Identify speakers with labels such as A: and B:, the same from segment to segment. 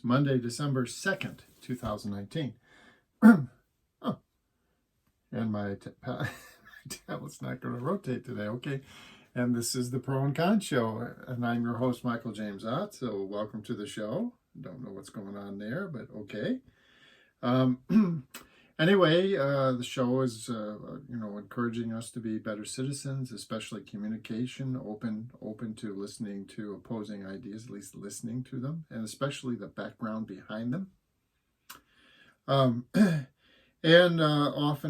A: It's Monday, December 2nd, 2019. Oh, and my tablet's not going to rotate today. Okay. And this is the Pro and Con Show. And I'm your host, Michael James Ott. So welcome to the show. Don't know what's going on there, but okay. Anyway, the show is, encouraging us to be better citizens, especially communication, open to listening to opposing ideas, at least listening to them, and especially the background behind them. Often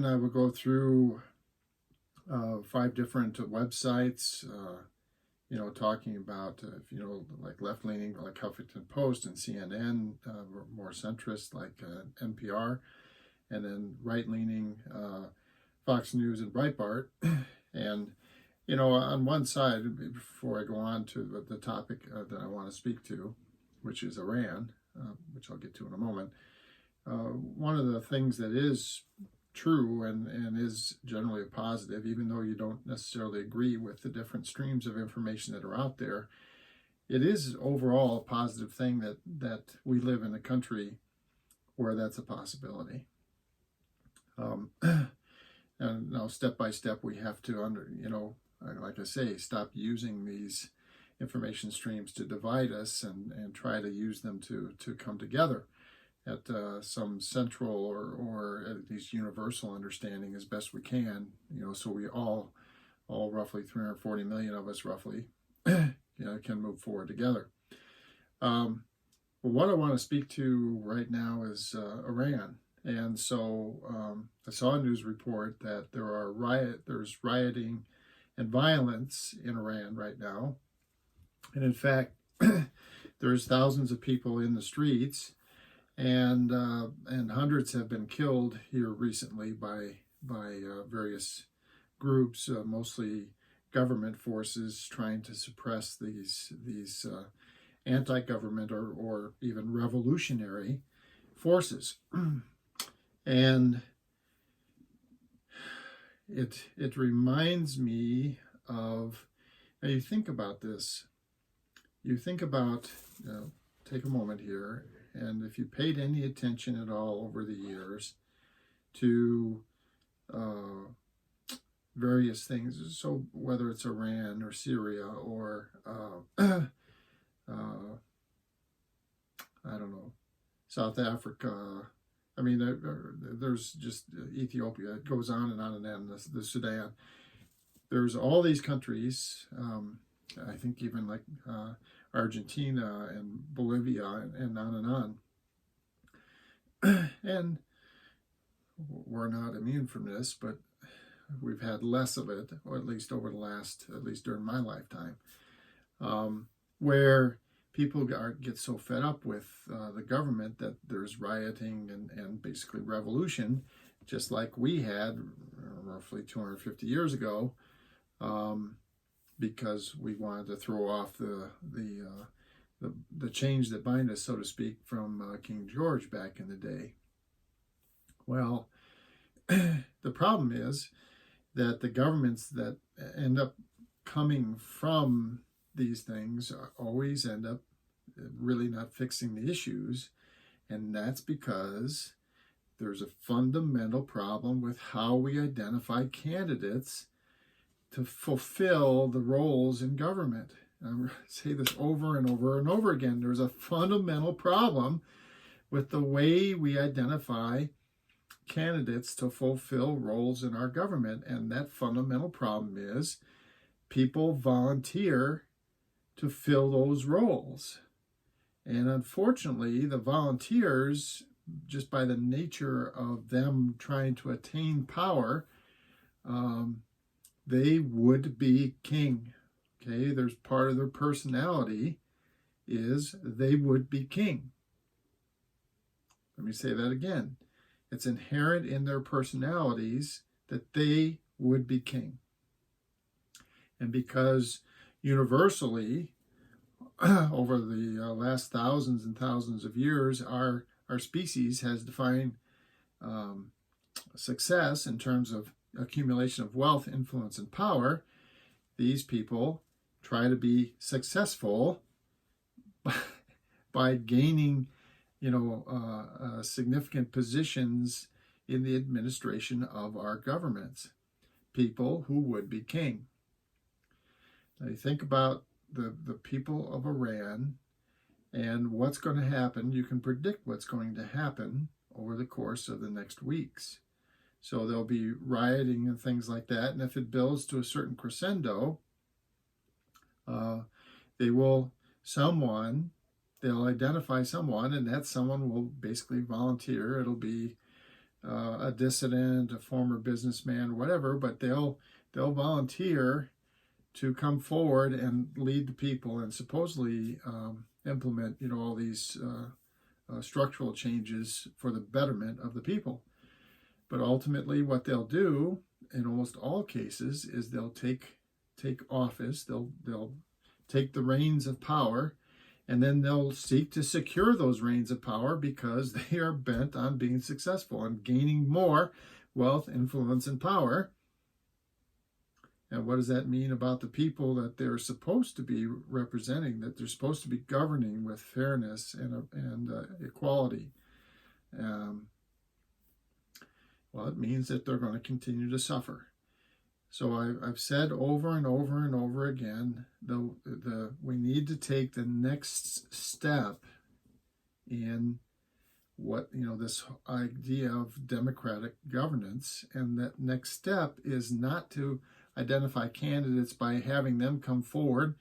A: I would go through 5 different websites, talking about, like left-leaning, like Huffington Post and CNN, more centrist, like NPR, and then right-leaning Fox News and Breitbart. And, on one side, before I go on to the topic that I want to speak to, which is Iran, which I'll get to in a moment, one of the things that is true and is generally a positive, even though you don't necessarily agree with the different streams of information that are out there, it is overall a positive thing that we live in a country where that's a possibility. And now step by step we have to like I say, stop using these information streams to divide us and try to use them to come together at some central or at least universal understanding as best we can, so we all roughly 340 million of us roughly, can move forward together. But what I want to speak to right now is Iran. And so I saw a news report that there's rioting and violence in Iran right now. And in fact, there's thousands of people in the streets, and hundreds have been killed here recently by various groups, mostly government forces trying to suppress these anti-government or even revolutionary forces. And it reminds me of, now you think about this, take a moment here, and if you paid any attention at all over the years to various things, so whether it's Iran or Syria or I don't know, South Africa, I mean, there's just Ethiopia, it goes on and on, the Sudan. There's all these countries, I think even like Argentina and Bolivia and on. And we're not immune from this, but we've had less of it, or at least during my lifetime, where people get so fed up with the government that there's rioting and basically revolution, just like we had roughly 250 years ago, because we wanted to throw off the chains that bind us, so to speak, from King George back in the day. Well, the problem is that the governments that end up coming from these things always end up really not fixing the issues, and that's because there's a fundamental problem with how we identify candidates to fulfill the roles in government. I say this over and over and over again. There's a fundamental problem with the way we identify candidates to fulfill roles in our government, and that fundamental problem is people volunteer to fill those roles. And unfortunately, the volunteers, just by the nature of them trying to attain power, they would be king. Okay, there's part of their personality is they would be king. Let me say that again. It's inherent in their personalities that they would be king. And because universally, over the last thousands and thousands of years, our species has defined success in terms of accumulation of wealth, influence, and power. These people try to be successful by gaining significant positions in the administration of our governments, people who would be king. Now you think about the people of Iran and what's going to happen. You can predict what's going to happen over the course of the next weeks. So there'll be rioting and things like that. And if it builds to a certain crescendo, they'll identify someone, and that someone will basically volunteer. It'll be a dissident, a former businessman, whatever, but they'll volunteer to come forward and lead the people and supposedly implement, all these structural changes for the betterment of the people. But ultimately, what they'll do in almost all cases is they'll take office. They'll take the reins of power, and then they'll seek to secure those reins of power because they are bent on being successful and gaining more wealth, influence, and power. And what does that mean about the people that they're supposed to be representing, that they're supposed to be governing with fairness and equality? Well, it means that they're going to continue to suffer. So I've said over and over and over again, we need to take the next step in what, this idea of democratic governance. And that next step is not to identify candidates by having them come forward,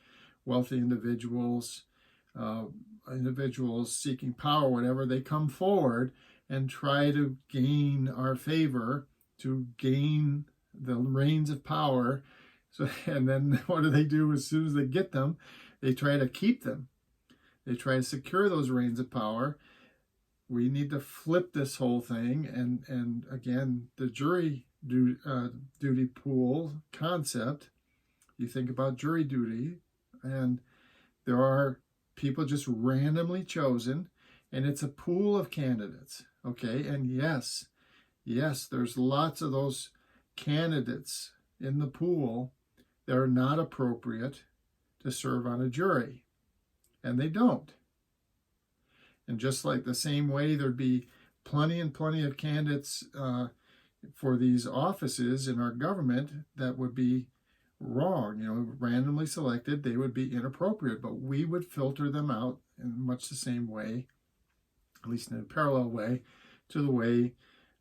A: wealthy individuals, individuals seeking power, whatever, they come forward and try to gain our favor, to gain the reins of power. So, and then what do? As soon as they get them, they try to keep them. They try to secure those reins of power. We need to flip this whole thing. And again, the jury duty pool concept, you think about jury duty, and there are people just randomly chosen, and it's a pool of candidates. Okay, and yes, there's lots of those candidates in the pool that are not appropriate to serve on a jury, and they don't. And just like the same way, there'd be plenty of candidates for these offices in our government that would be wrong, randomly selected, they would be inappropriate, but we would filter them out in much the same way, at least in a parallel way, to the way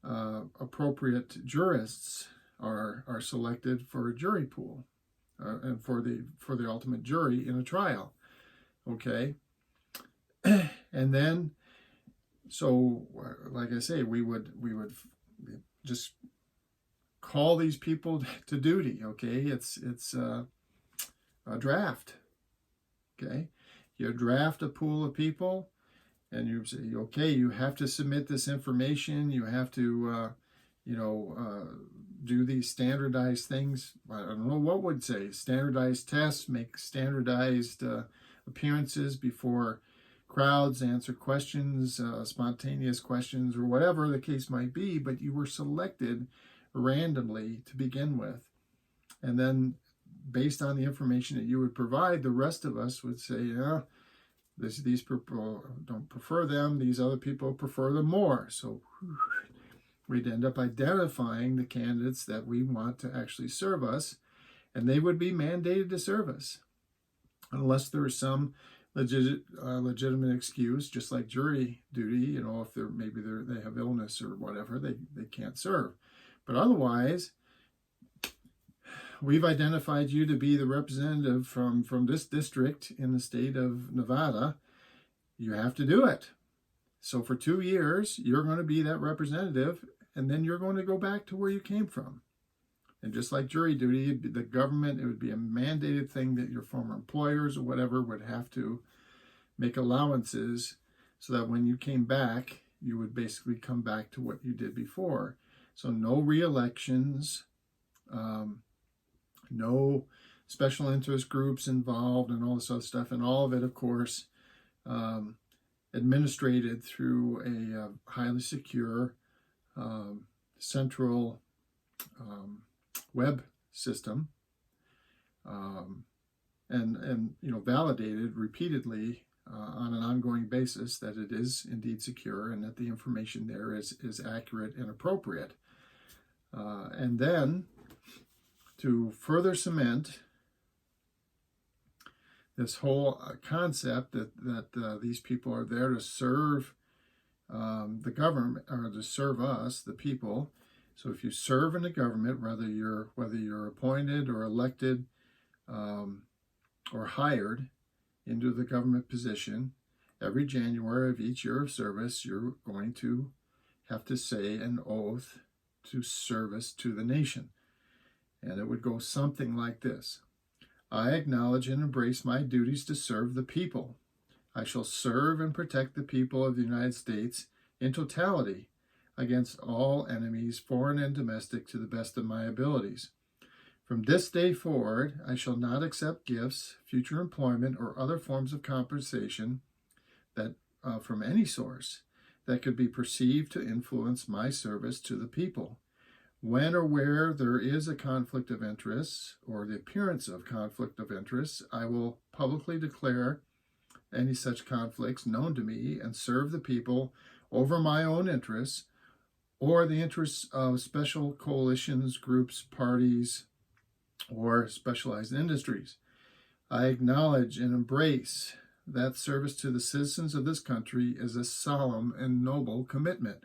A: appropriate jurists are selected for a jury pool and for the ultimate jury in a trial. Okay, and then so like I say, we would just call these people to duty. Okay, it's a draft. Okay, you draft a pool of people, and you say, okay, you have to submit this information. You have to, do these standardized things. I don't know what would say standardized tests, make standardized appearances before crowds, answer questions, spontaneous questions, or whatever the case might be. But you were selected randomly to begin with, and then based on the information that you would provide, the rest of us would say, yeah, these people don't prefer them, these other people prefer them more. So we'd end up identifying the candidates that we want to actually serve us, and they would be mandated to serve us unless there is some legitimate excuse, just like jury duty. If they have illness or whatever, they can't serve. But otherwise, we've identified you to be the representative from this district in the state of Nevada. You have to do it. So for 2 years, you're going to be that representative, and then you're going to go back to where you came from. And just like jury duty, the government, it would be a mandated thing that your former employers or whatever would have to make allowances so that when you came back, you would basically come back to what you did before. So no re-elections, no special interest groups involved and all this other stuff. And all of it, of course, administrated through a highly secure central web system, and validated repeatedly on an ongoing basis that it is indeed secure and that the information there is accurate and appropriate. And then to further cement this whole concept that these people are there to serve the government, or to serve us, the people. So if you serve in the government, whether you're appointed or elected or hired into the government position, every January of each year of service, you're going to have to say an oath to service to the nation. And it would go something like this. I acknowledge and embrace my duties to serve the people. I shall serve and protect the people of the United States in totality against all enemies, foreign and domestic, to the best of my abilities. From this day forward, I shall not accept gifts, future employment, or other forms of compensation that from any source that could be perceived to influence my service to the people. When or where there is a conflict of interests or the appearance of conflict of interests, I will publicly declare any such conflicts known to me and serve the people over my own interests or the interests of special coalitions, groups, parties, or specialized industries. I acknowledge and embrace that service to the citizens of this country is a solemn and noble commitment.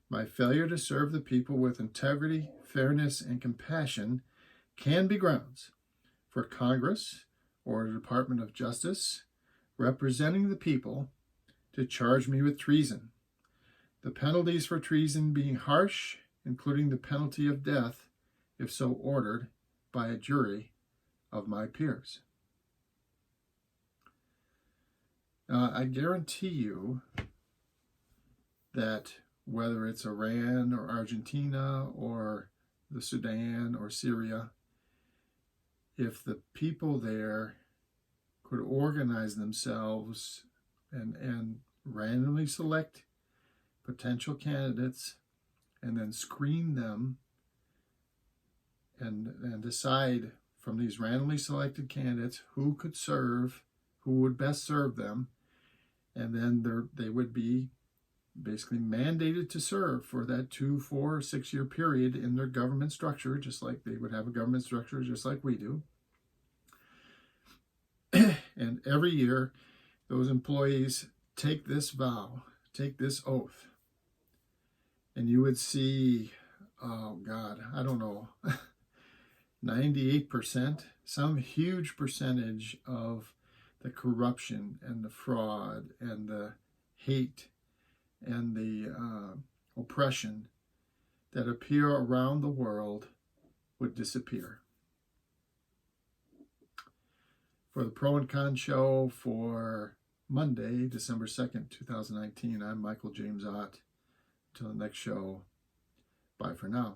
A: My failure to serve the people with integrity, fairness, and compassion can be grounds for Congress or the Department of Justice representing the people to charge me with treason. The penalties for treason being harsh, including the penalty of death, if so ordered by a jury of my peers. I guarantee you that whether it's Iran or Argentina or the Sudan or Syria, if the people there could organize themselves and randomly select potential candidates and then screen them and decide from these randomly selected candidates who could serve, who would best serve them, and then they would be basically mandated to serve for that 2, 4, 6 year period in their government structure, just like they would have a government structure just like we do. And every year, those employees take this vow, take this oath, and you would see, oh God, I don't know, 98%, some huge percentage of the corruption and the fraud and the hate and the oppression that appear around the world would disappear. For the Pro and Con Show for Monday, December 2nd, 2019, I'm Michael James Ott. Until the next show, bye for now.